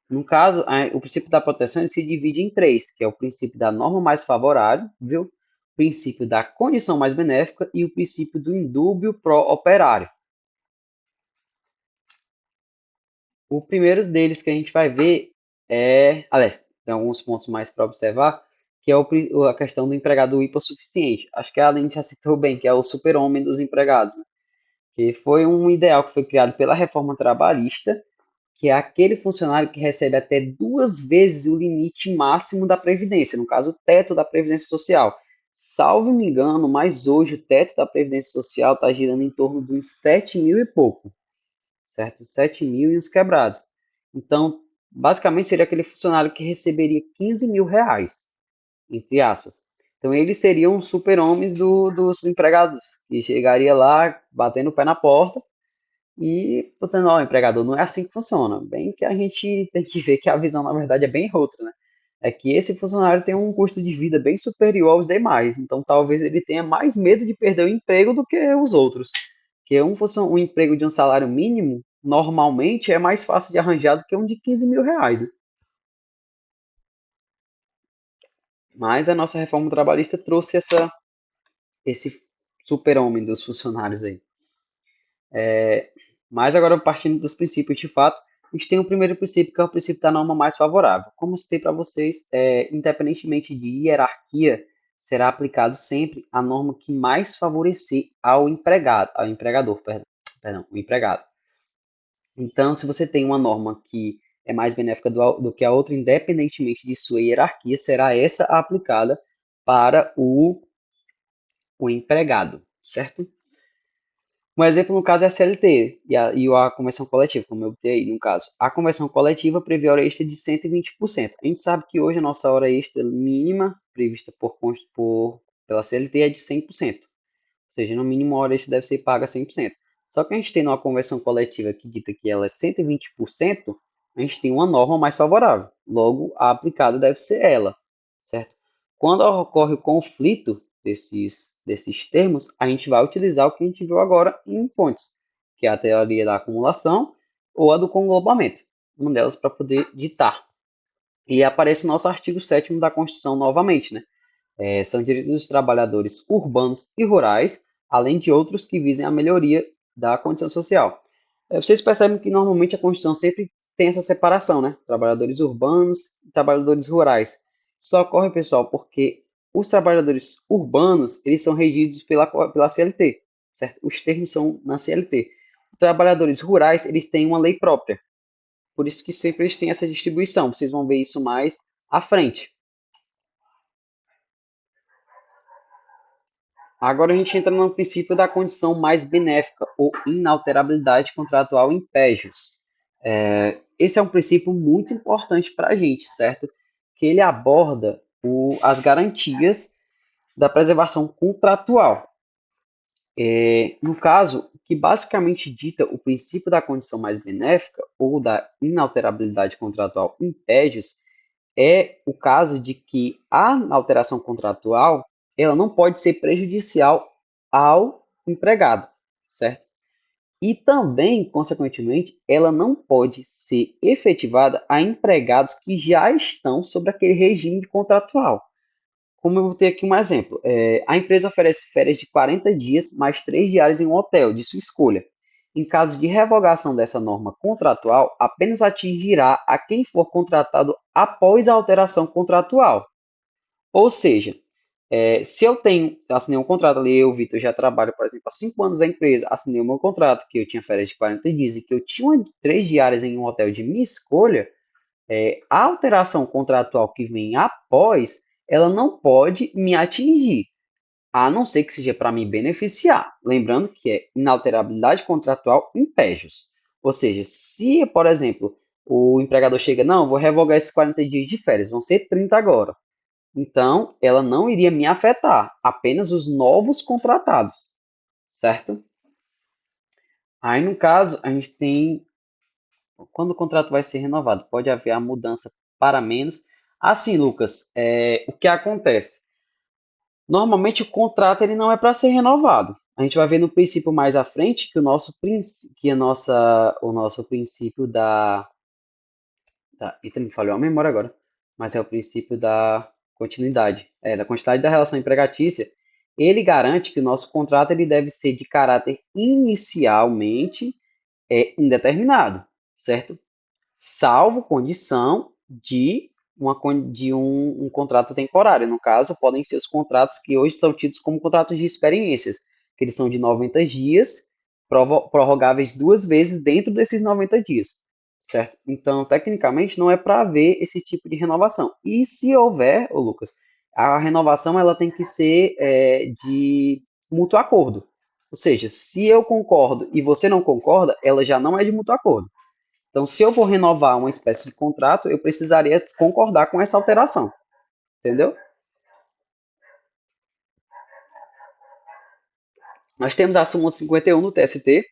No caso, o princípio da proteção ele se divide em três, que é o princípio da norma mais favorável, o princípio da condição mais benéfica e o princípio do indúbio pro operário. O primeiro deles que a gente vai ver aliás, tem alguns pontos mais para observar, que é a questão do empregado hipossuficiente. Acho que a Aline já citou bem, que é o super-homem dos empregados, né? Que foi um ideal que foi criado pela reforma trabalhista, que é aquele funcionário que recebe até 2 vezes o limite máximo da Previdência, no caso, o teto da Previdência Social. Salvo me engano, mas hoje o teto da Previdência Social está girando em torno de uns 7 mil e pouco, certo? 7 mil e uns quebrados. Então, basicamente, seria aquele funcionário que receberia 15 mil reais, entre aspas. Então, eles seriam os super-homens dos empregados, que chegaria lá, batendo o pé na porta, e, portanto, ó, empregador, não é assim que funciona. Bem que a gente tem que ver que a visão, na verdade, é bem outra, né? É que esse funcionário tem um custo de vida bem superior aos demais. Então, talvez ele tenha mais medo de perder o emprego do que os outros. Porque um emprego de um salário mínimo, normalmente, é mais fácil de arranjar do que um de 15 mil reais, né? Mas a nossa reforma trabalhista trouxe esse super-homem dos funcionários aí. Mas agora, partindo dos princípios de fato, a gente tem o primeiro princípio, que é o princípio da norma mais favorável. Como eu citei para vocês, independentemente de hierarquia, será aplicado sempre a norma que mais favorecer ao empregador, perdão, o empregado. Então, se você tem uma norma que é mais benéfica do que a outra, independentemente de sua hierarquia, será essa aplicada para o empregado, certo? Um exemplo, no caso, é a CLT e a convenção coletiva, como eu botei aí, no caso. A convenção coletiva prevê hora extra de 120%. A gente sabe que hoje a nossa hora extra mínima prevista pela CLT é de 100%. Ou seja, no mínimo a hora extra deve ser paga 100%. Só que a gente tem uma convenção coletiva que dita que ela é 120%, a gente tem uma norma mais favorável. Logo, a aplicada deve ser ela, certo? Quando ocorre o conflito desses termos, a gente vai utilizar o que a gente viu agora em fontes, que é a teoria da acumulação ou a do conglobamento, uma delas para poder ditar. E aparece o nosso artigo 7º da Constituição novamente, né? São direitos dos trabalhadores urbanos e rurais, além de outros que visem a melhoria da condição social. Vocês percebem que normalmente a Constituição sempre tem essa separação, né? Trabalhadores urbanos e trabalhadores rurais. Isso ocorre, pessoal, porque os trabalhadores urbanos, eles são regidos pela CLT, certo? Os termos são na CLT. Os trabalhadores rurais, eles têm uma lei própria. Por isso que sempre eles têm essa distribuição. Vocês vão ver isso mais à frente. Agora a gente entra no princípio da condição mais benéfica, ou inalterabilidade contratual em PEJOS. Esse é um princípio muito importante para a gente, certo? Que ele aborda as garantias da preservação contratual. No caso, que basicamente dita o princípio da condição mais benéfica, ou da inalterabilidade contratual em PEJOS, é o caso de que a alteração contratual ela não pode ser prejudicial ao empregado, certo? E também, consequentemente, ela não pode ser efetivada a empregados que já estão sobre aquele regime contratual. Como eu vou ter aqui um exemplo, a empresa oferece férias de 40 dias mais 3 diárias em um hotel, de sua escolha. Em caso de revogação dessa norma contratual, apenas atingirá a quem for contratado após a alteração contratual. Ou seja, se eu assinei um contrato ali, eu, Vitor, já trabalho, por exemplo, há 5 anos na empresa, assinei o meu contrato, que eu tinha férias de 40 dias e que eu tinha 3 diárias em um hotel de minha escolha, a alteração contratual que vem após, ela não pode me atingir, a não ser que seja para me beneficiar. Lembrando que é inalterabilidade contratual em PEJOS. Ou seja, se, por exemplo, o empregador chega, não, vou revogar esses 40 dias de férias, vão ser 30 agora. Então, ela não iria me afetar, apenas os novos contratados, certo? Aí, no caso, a gente tem quando o contrato vai ser renovado, pode haver a mudança para menos. Assim, Lucas, o que acontece? Normalmente o contrato ele não é para ser renovado. A gente vai ver no princípio mais à frente que o nosso princípio eita, me falhou a memória agora, mas é o princípio da continuidade, da continuidade da relação empregatícia. Ele garante que o nosso contrato ele deve ser de caráter inicialmente indeterminado, certo? Salvo condição de um contrato temporário. No caso, podem ser os contratos que hoje são tidos como contratos de experiências, que eles são de 90 dias, prorrogáveis 2 vezes dentro desses 90 dias, certo? Então, tecnicamente, não é para haver esse tipo de renovação. E se houver, ô Lucas, a renovação ela tem que ser de mútuo acordo. Ou seja, se eu concordo e você não concorda, ela já não é de mútuo acordo. Então, se eu for renovar uma espécie de contrato, eu precisaria concordar com essa alteração. Entendeu? Nós temos a súmula 51 do TST,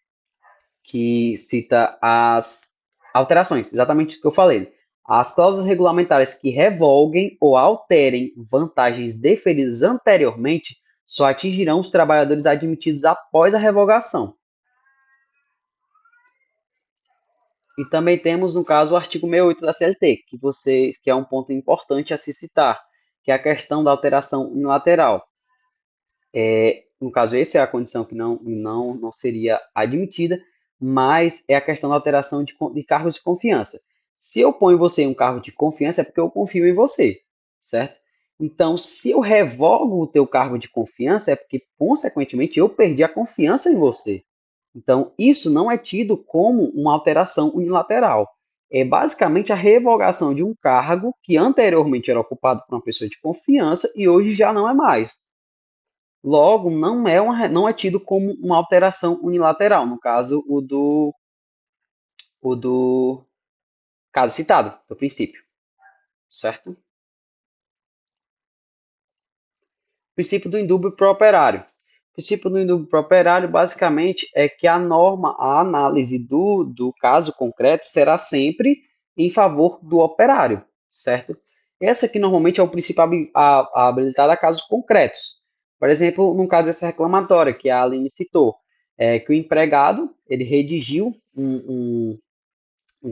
que cita as alterações, exatamente o que eu falei. As cláusulas regulamentares que revoguem ou alterem vantagens deferidas anteriormente só atingirão os trabalhadores admitidos após a revogação. E também temos, no caso, o artigo 68 da CLT, que é um ponto importante a se citar, que é a questão da alteração unilateral. No caso, essa é a condição que não seria admitida, mas é a questão da alteração de cargos de confiança. Se eu ponho você em um cargo de confiança, é porque eu confio em você, certo? Então, se eu revogo o teu cargo de confiança, é porque, consequentemente, eu perdi a confiança em você. Então, isso não é tido como uma alteração unilateral. É basicamente a revogação de um cargo que anteriormente era ocupado por uma pessoa de confiança e hoje já não é mais. Logo, não é tido como uma alteração unilateral, no caso, o do caso citado, do princípio, certo? Princípio do indúbio pro operário. O princípio do indúbio pro operário, basicamente, é que a análise do caso concreto será sempre em favor do operário, certo? Essa aqui, normalmente, é o princípio habilitado a casos concretos. Por exemplo, no caso dessa reclamatória, que a Aline citou, que o empregado, ele redigiu um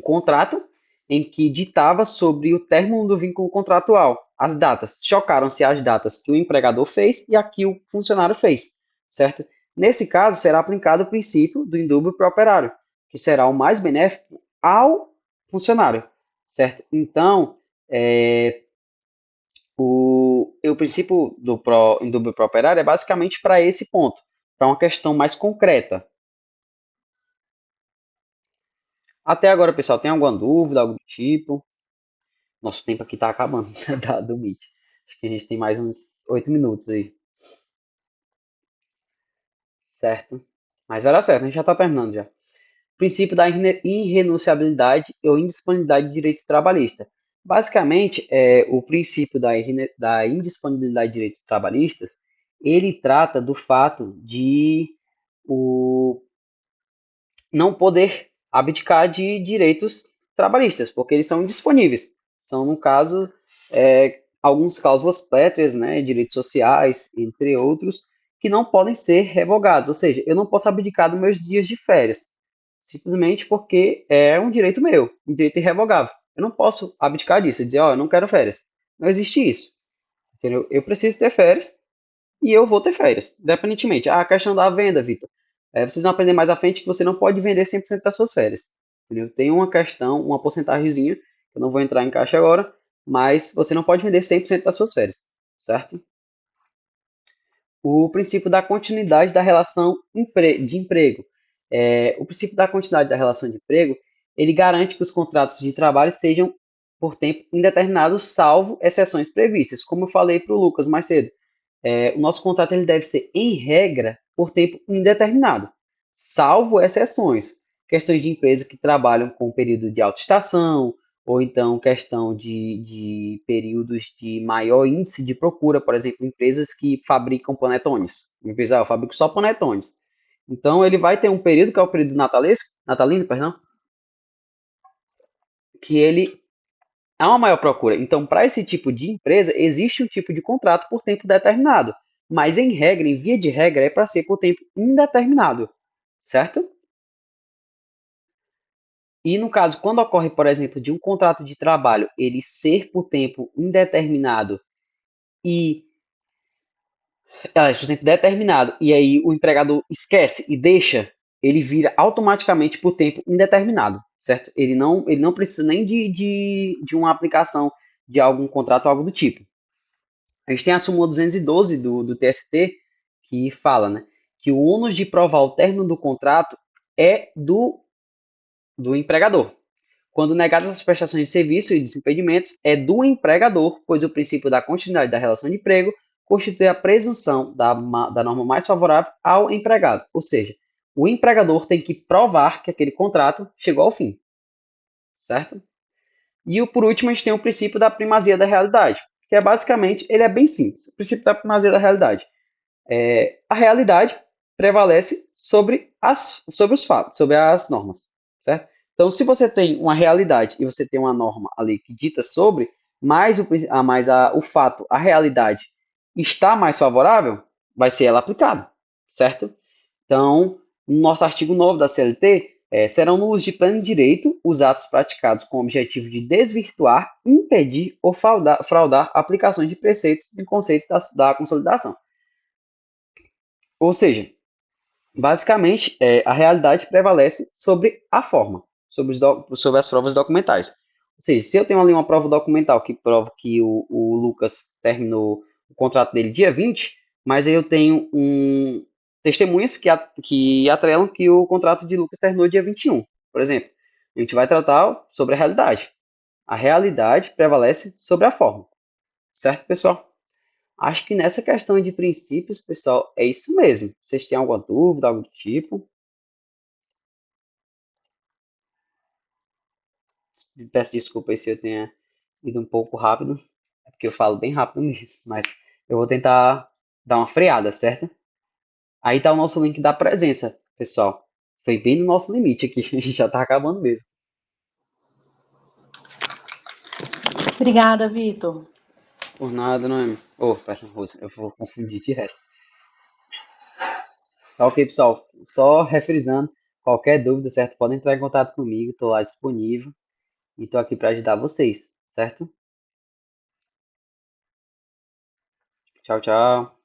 contrato em que ditava sobre o término do vínculo contratual. As datas, chocaram-se as datas que o empregador fez e a que o funcionário fez, certo? Nesse caso, será aplicado o princípio do indúbio pro operário, que será o mais benéfico ao funcionário, certo? Então, o princípio do indúbio pro operário é basicamente para esse ponto, para uma questão mais concreta. Até agora, pessoal, tem alguma dúvida, algo do tipo? Nosso tempo aqui tá acabando do Meet. Acho que a gente tem mais uns 8 minutos aí. Certo? Mas vai dar certo, a gente já tá terminando já. Princípio da irrenunciabilidade ou indisponibilidade de direitos trabalhistas. Basicamente, o princípio da indisponibilidade de direitos trabalhistas, ele trata do fato de não poder abdicar de direitos trabalhistas, porque eles são indisponíveis. São, no caso, algumas cláusulas pétreas, né, direitos sociais, entre outros, que não podem ser revogados. Ou seja, eu não posso abdicar dos meus dias de férias, simplesmente porque é um direito meu, um direito irrevogável. Eu não posso abdicar disso e dizer, ó, eu não quero férias. Não existe isso. Entendeu? Eu preciso ter férias e eu vou ter férias, independentemente. A questão da venda, Vitor. Vocês vão aprender mais à frente que você não pode vender 100% das suas férias. Entendeu? Tem uma questão, uma porcentagemzinha, que eu não vou entrar em caixa agora, mas você não pode vender 100% das suas férias, certo? O princípio da continuidade da relação de emprego. O princípio da continuidade da relação de emprego, ele garante que os contratos de trabalho sejam por tempo indeterminado, salvo exceções previstas. Como eu falei para o Lucas mais cedo, o nosso contrato ele deve ser, em regra, por tempo indeterminado, salvo exceções. Questões de empresas que trabalham com período de alta estação, ou então questão de períodos de maior índice de procura, por exemplo, empresas que fabricam panetones. Empresa, eu fabrico só panetones. Então, ele vai ter um período, que é o período natalino, perdão, que ele há uma maior procura. Então, para esse tipo de empresa, existe um tipo de contrato por tempo determinado. Mas, em regra, em via de regra, é para ser por tempo indeterminado. Certo? E, no caso, quando ocorre, por exemplo, de um contrato de trabalho ele ser por tempo indeterminado e por tempo determinado, e aí o empregador esquece e deixa, ele vira automaticamente por tempo indeterminado, certo? Ele não precisa nem de uma aplicação de algum contrato ou algo do tipo. A gente tem a súmula 212 do TST, que fala, né, que o ônus de provar o término do contrato é do empregador. Quando negadas as prestações de serviço e desimpedimentos, é do empregador, pois o princípio da continuidade da relação de emprego constitui a presunção da norma mais favorável ao empregado. Ou seja, o empregador tem que provar que aquele contrato chegou ao fim. Certo? E por último, a gente tem o princípio da primazia da realidade, que é basicamente, ele é bem simples. O princípio da primazia da realidade. A realidade prevalece sobre os fatos, sobre as normas, certo? Então, se você tem uma realidade e você tem uma norma ali que dita sobre, o fato, a realidade está mais favorável, vai ser ela aplicada, certo? Então, no nosso artigo 9 da CLT, serão nulos de pleno direito os atos praticados com o objetivo de desvirtuar, impedir ou fraudar aplicações de preceitos e conceitos da consolidação. Ou seja, basicamente, a realidade prevalece sobre a forma, sobre as provas documentais. Ou seja, se eu tenho ali uma prova documental que prova que o Lucas terminou o contrato dele dia 20, mas aí eu tenho testemunhas que atrelam que o contrato de Lucas terminou dia 21, por exemplo. A gente vai tratar sobre a realidade. A realidade prevalece sobre a forma. Certo, pessoal? Acho que nessa questão de princípios, pessoal, é isso mesmo. Vocês têm alguma dúvida, algum tipo? Peço desculpa aí se eu tenha ido um pouco rápido, é porque eu falo bem rápido mesmo, mas eu vou tentar dar uma freada, certo? Aí tá o nosso link da presença, pessoal. Foi bem no nosso limite aqui, a gente já tá acabando mesmo. Obrigada, Vitor. Por nada, não é? Oh, peço Rosa, eu vou confundir direto. Tá ok, pessoal. Só refrisando, qualquer dúvida, certo? Podem entrar em contato comigo, tô lá disponível e tô aqui para ajudar vocês, certo? Tchau, tchau.